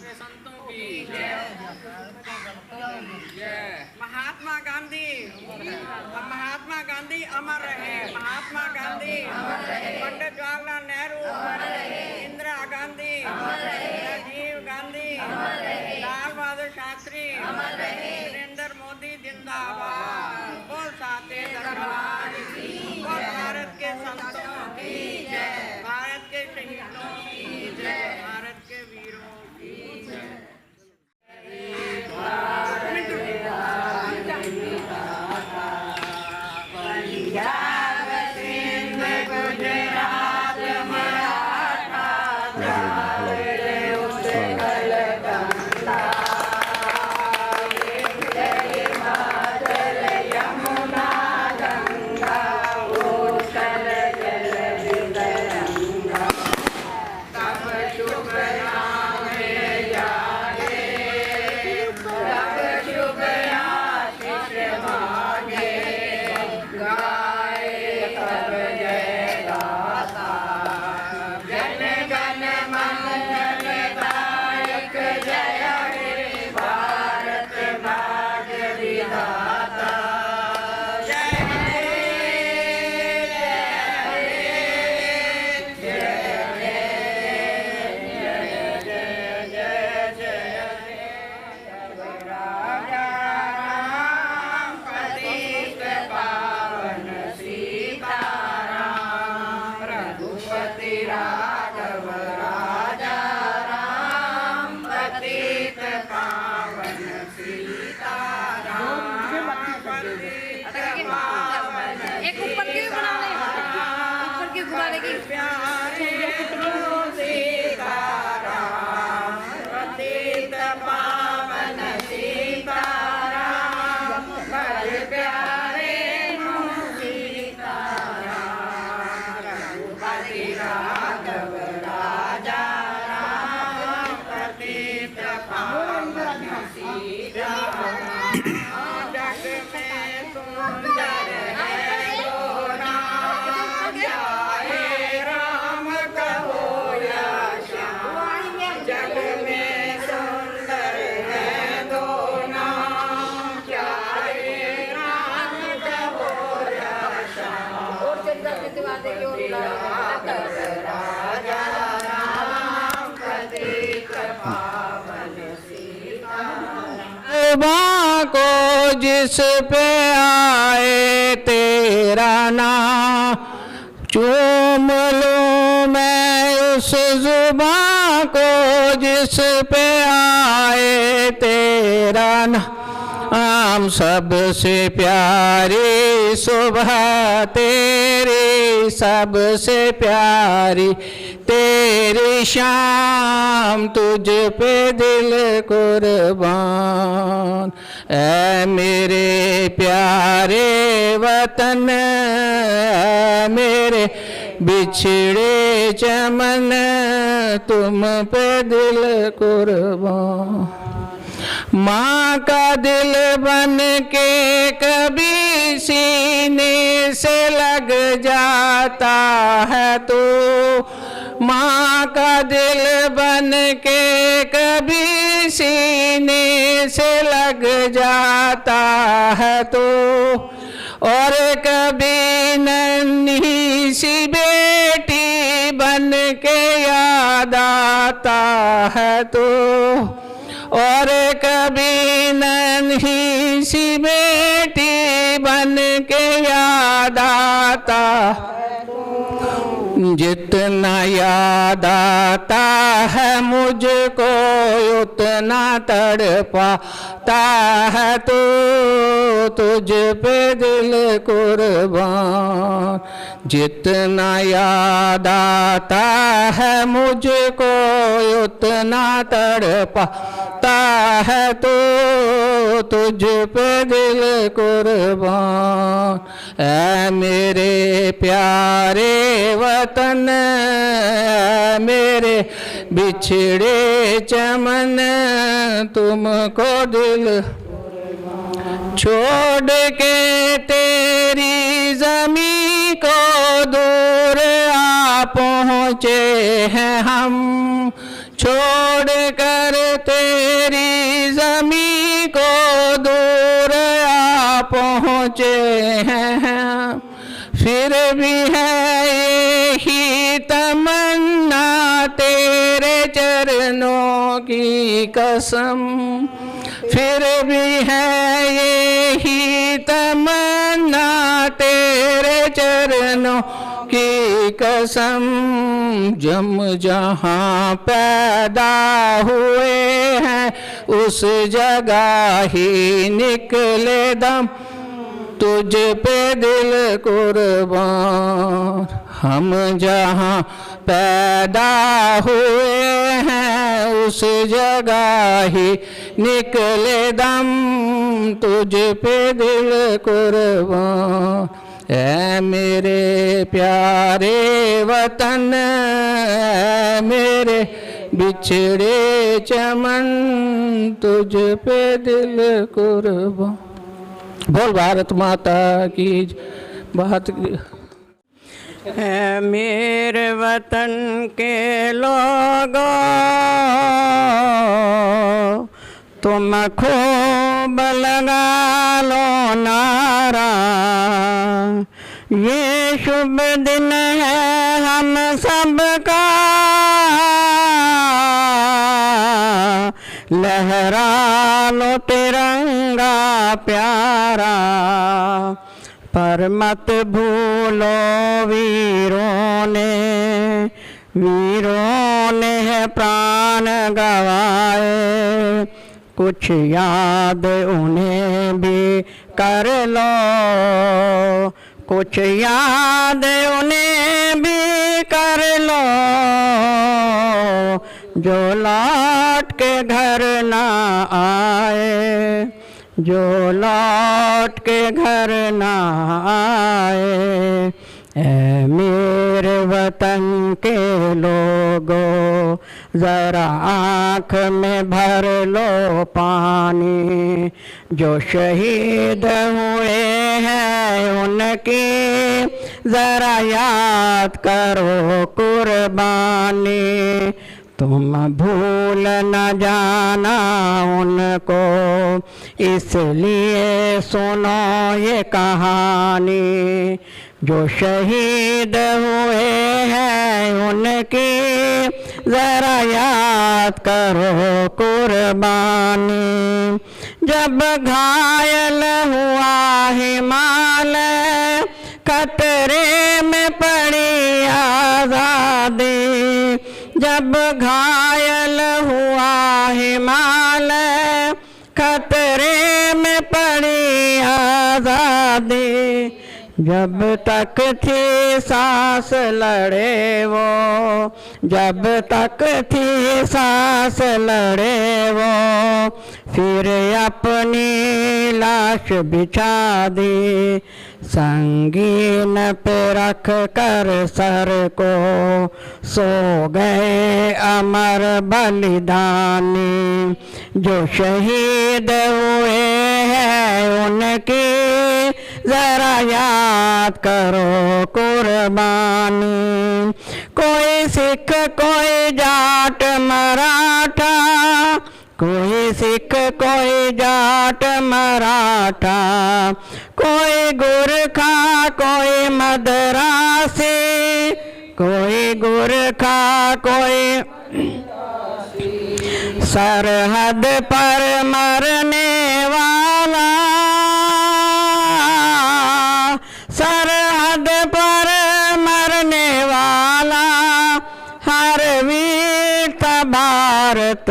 राष्ट्रीय संतों की जय। महात्मा गांधी, महात्मा गांधी अमर रहे, महात्मा गांधी अमर रहे, पंडित जवाहरलाल नेहरू अमर रहे, इंदिरा गांधी अमर रहे, राजीव गांधी अमर रहे, लाल बहादुर शास्त्री अमर रहे, नरेंद्र मोदी जिंदाबाद। बोल साथे दरबार की, बोल भारत के संतों की जय, भारत के शहीदों की जय, भारत के वीरों की जय। को जिस पे आए तेरा नाम चूम लूं मैं उस जुबां को जिस पे आए तेरा नाम। सबसे प्यारी सुबह तेरी, सबसे प्यारी तेरी शाम, तुझ पे दिल कुर्बान। ऐ मेरे प्यारे वतन, ऐ मेरे बिछड़े चमन, तुम पे दिल कुर्बान। माँ का दिल बन के कभी सीने से लग जाता है तो, माँ का दिल बन के कभी सीने से लग जाता है तो, और कभी नन्ही सी बेटी बन के याद आता है तो, और कभी नन्ही सी बेटी बन के याद आता। जितना याद आता है मुझको उतना तड़पाता है तो, तुझ पे दिल कुर्बान। जितना याद आता है मुझको उतना तड़पाता है तो, तुझ पे दिल कुर्बान। ऐ मेरे प्यारे वतन, ऐ मेरे बिछड़े चमन, तुमको दिल छोड़ के तेरी ज़मीं को दूर आ पहुँचे हैं हम, छोड़ कर तेरी ज़मीं को दूर आ पहुँचे हैं, फिर भी है यही तमन्ना तेरे चरणों की कसम, फिर भी है यही तमन्ना तेरे चरणों की कसम। जम जहाँ पैदा हुए हैं उस जगह ही निकले दम, तुझ पे दिल कुर्बान। हम जहाँ पैदा हुए हैं उस जगह ही निकले दम, तुझ पे दिल कुर्बान। ऐ मेरे प्यारे वतन, ऐ मेरे बिछड़े चमन, तुझ पे दिल कुर्बान। बोल भारत माता की बात। है मेरे वतन के लोगों, तुम खूब लगा लो नारा, ये शुभ दिन है हम सबका, लहरा लो तिरंगा प्यारा। पर मत भूलो वीरों ने है प्राण गवाए, कुछ याद उन्हें भी कर लो, कुछ याद उन्हें भी कर लो, जो लौट के घर ना आए, जो लौट के घर ना आए। ऐ मेरे वतन के लोगों, ज़रा आँख में भर लो पानी, जो शहीद हुए हैं उनकी ज़रा याद करो कुर्बानी। तुम भूल न जाना उनको, इसलिए सुनो ये कहानी, जो शहीद हुए हैं उनकी ज़रा याद करो कुर्बानी। जब घायल हुआ हिमालय, खतरे में पड़ी आज़ादी, जब घायल हुआ हिमालय, खतरे में पड़ी आज़ादी। जब तक थी सांस लड़े वो, जब तक थी सांस लड़े वो, फिर अपनी लाश बिछा दी, संगीन पे रख कर सर को, सो गए अमर बलिदानी। जो शहीद हुए हैं उनकी ज़रा याद करो कुर्बानी। कोई सिख, कोई जाट मराठा, कोई सिख, कोई जाट मराठा, कोई गोरखा, कोई मद्रासी, कोई गोरखा, कोई सरहद पर मरने वाला, सरहद पर मरने वाला, हर वीर था भारतवासी।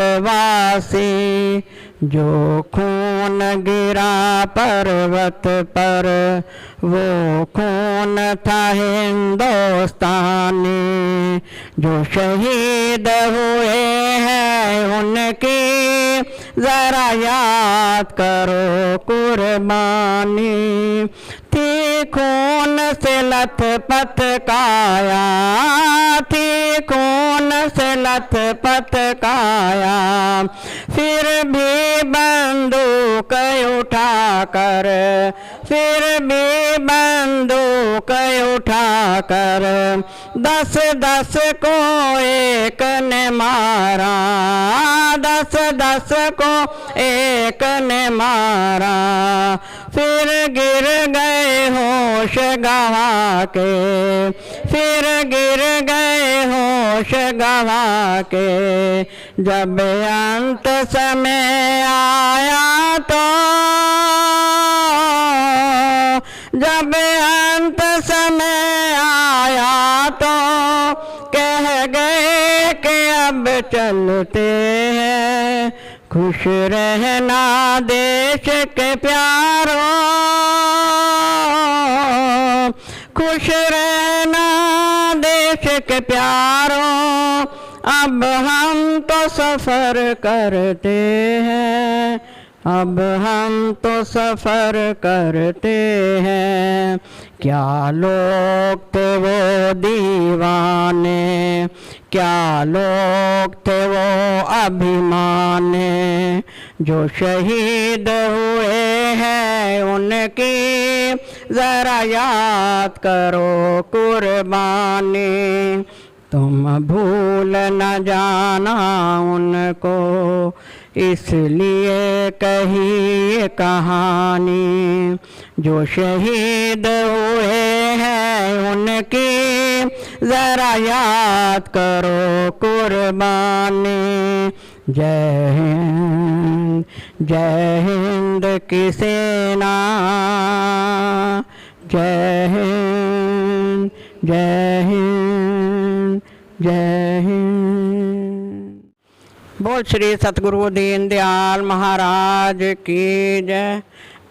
जो खून गिरा पर्वत पर, वो खून था हिंदुस्तानी। जो शहीद हुए हैं उनकी ज़रा याद करो कुर्बानी। थी खून से लथपथ काया, थी खून से लथपथ काया, फिर भी बंदूक उठा कर फिर भी बंदूक उठाकर 10-10 को एक ने मारा, 10-10 को एक ने मारा। फिर गिर गए होश गंवा के, फिर गिर गए होश गंवा के। जब अंत समय आया तो, जब अंत समय आया तो कह गए कि अब चलते हैं। खुश रहना देश के प्यारों, खुश रहना देश के प्यारों। अब हम तो सफर करते हैं, अब हम तो सफर करते हैं। क्या लोग थे वो दीवाने, क्या लोग थे वो अभिमाने, जो शहीद हुए हैं उनकी जरा याद करो कुर्बानी। तुम भूल न जाना उनको, इसलिए कही ये कहानी। जो शहीद हुए हैं उनकी जरा याद करो कुर्बानी। जय हिंद, जय हिंद की सेना, जय हिंद, जय हिंद, जय हिंद। बोल श्री सतगुरु दीनदयाल महाराज की जय।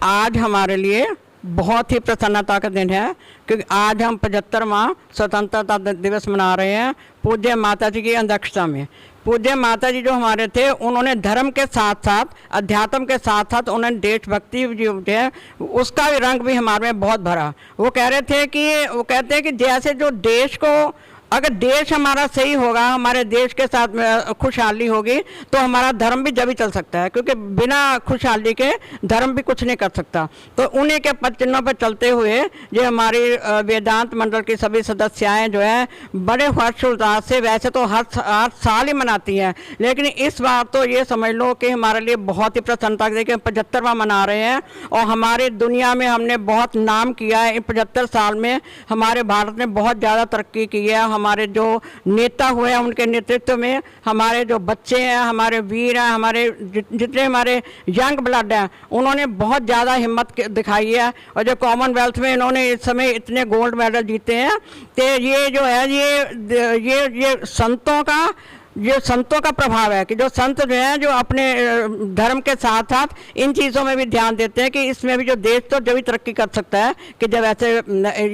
आज हमारे लिए बहुत ही प्रसन्नता का दिन है, क्योंकि आज हम 75वां स्वतंत्रता दिवस मना रहे हैं पूज्य माता जी की अध्यक्षता में। पूज्य माता जी जो हमारे थे, उन्होंने धर्म के साथ साथ, अध्यात्म के साथ साथ उन्होंने देशभक्ति जो है उसका भी रंग भी हमारे में बहुत भरा। वो कह रहे थे कि, वो कहते हैं कि जैसे जो देश को, अगर देश हमारा सही होगा, हमारे देश के साथ खुशहाली होगी, तो हमारा धर्म भी जब ही चल सकता है, क्योंकि बिना खुशहाली के धर्म भी कुछ नहीं कर सकता। तो उन्हीं के पद चिन्हों पर चलते हुए जो हमारी वेदांत मंडल की सभी सदस्याएं जो है बड़े हर्षोल्लास से, वैसे तो हर साल ही मनाती हैं, लेकिन इस बार तो ये समझ लो कि हमारे लिए बहुत ही प्रसन्नता, देखिए 75वां मना रहे हैं। और हमारी दुनिया में हमने बहुत नाम किया है। इन 75 साल में हमारे भारत ने बहुत ज़्यादा तरक्की की है। हमारे जो नेता हुए हैं उनके नेतृत्व में हमारे जो बच्चे हैं, हमारे वीर हैं, हमारे जितने हमारे यंग ब्लड हैं, उन्होंने बहुत ज़्यादा हिम्मत दिखाई है। और जो कॉमनवेल्थ में इन्होंने इस समय इतने गोल्ड मेडल जीते हैं, तो ये जो है ये संतों का प्रभाव है कि जो संत जो हैं, जो अपने धर्म के साथ साथ इन चीज़ों में भी ध्यान देते हैं कि इसमें भी जो देश तो जब भी तरक्की कर सकता है कि जब ऐसे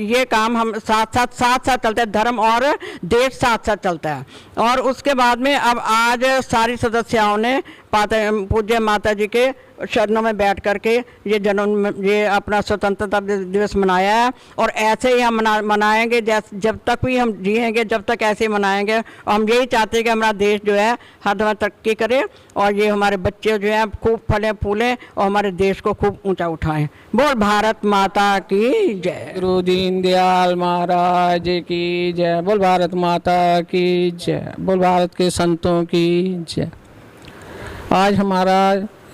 ये काम हम साथ साथ चलते हैं, धर्म और देश साथ साथ चलता है। और उसके बाद में अब आज सारी सदस्याओं ने पूज्य माता जी के शरणों में बैठ करके ये अपना स्वतंत्रता दिवस मनाया है। और ऐसे ही हम मनाएंगे, जब तक भी हम जिएंगे, जब तक ऐसे ही मनाएंगे। और हम यही चाहते हैं कि हमारा देश जो है हर दम तरक्की करे, और ये हमारे बच्चे जो हैं खूब फले फूलें और हमारे देश को खूब ऊंचा उठाएं। बोल भारत माता की जय। गुरु दीनदयाल महाराज की जय। बोल भारत माता की जय। बोल भारत के संतों की जय। आज हमारा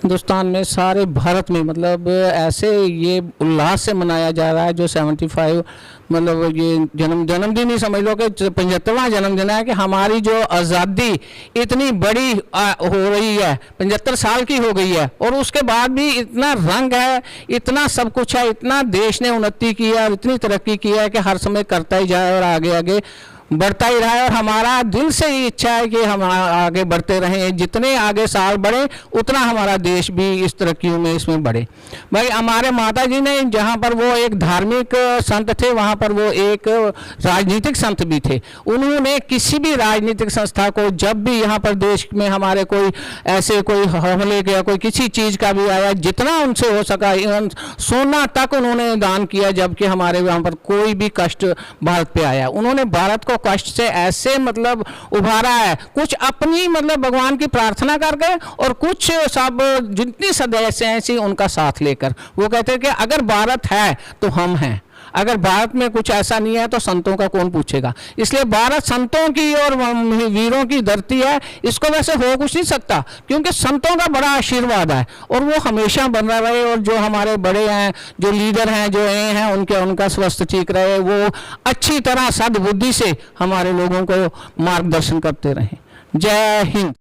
हिंदुस्तान में, सारे भारत में, मतलब ऐसे ये उल्लास से मनाया जा रहा है जो 75 मतलब ये जन्मदिन ही समझ लो कि 75वां जन्मदिन है कि हमारी जो आज़ादी इतनी बड़ी हो रही है, 75 साल की हो गई है। और उसके बाद भी इतना रंग है, इतना सब कुछ है, इतना देश ने उन्नति की है, इतनी तरक्की की है कि हर समय करता ही जाए और आगे आगे बढ़ता ही रहा है। और हमारा दिल से ही इच्छा है कि हम आगे बढ़ते रहें, जितने आगे साल बढ़े उतना हमारा देश भी इस तरक्कियों में इसमें बढ़े। भाई हमारे माता जी ने, जहाँ पर वो एक धार्मिक संत थे, वहाँ पर वो एक राजनीतिक संत भी थे। उन्होंने किसी भी राजनीतिक संस्था को, जब भी यहाँ पर देश में हमारे कोई ऐसे कोई हमले या कोई किसी चीज़ का भी आया, जितना उनसे हो सका सोना तक उन्होंने दान किया, जबकि हमारे यहाँ पर कोई भी कष्ट भारत पे आया। उन्होंने भारत को कष्ट से ऐसे मतलब उभारा है, कुछ अपनी मतलब भगवान की प्रार्थना करके और कुछ सब जितनी सदस्य हैं ऐसी उनका साथ लेकर। वो कहते हैं कि अगर भारत है तो हम हैं, अगर भारत में कुछ ऐसा नहीं है तो संतों का कौन पूछेगा। इसलिए भारत संतों की और वीरों की धरती है, इसको वैसे हो कुछ नहीं सकता क्योंकि संतों का बड़ा आशीर्वाद है और वो हमेशा बना रहे। और जो हमारे बड़े हैं, जो लीडर हैं, जो ये हैं, उनका स्वास्थ्य ठीक रहे, वो अच्छी तरह सद्बुद्धि से हमारे लोगों को मार्गदर्शन करते रहें। जय हिंद।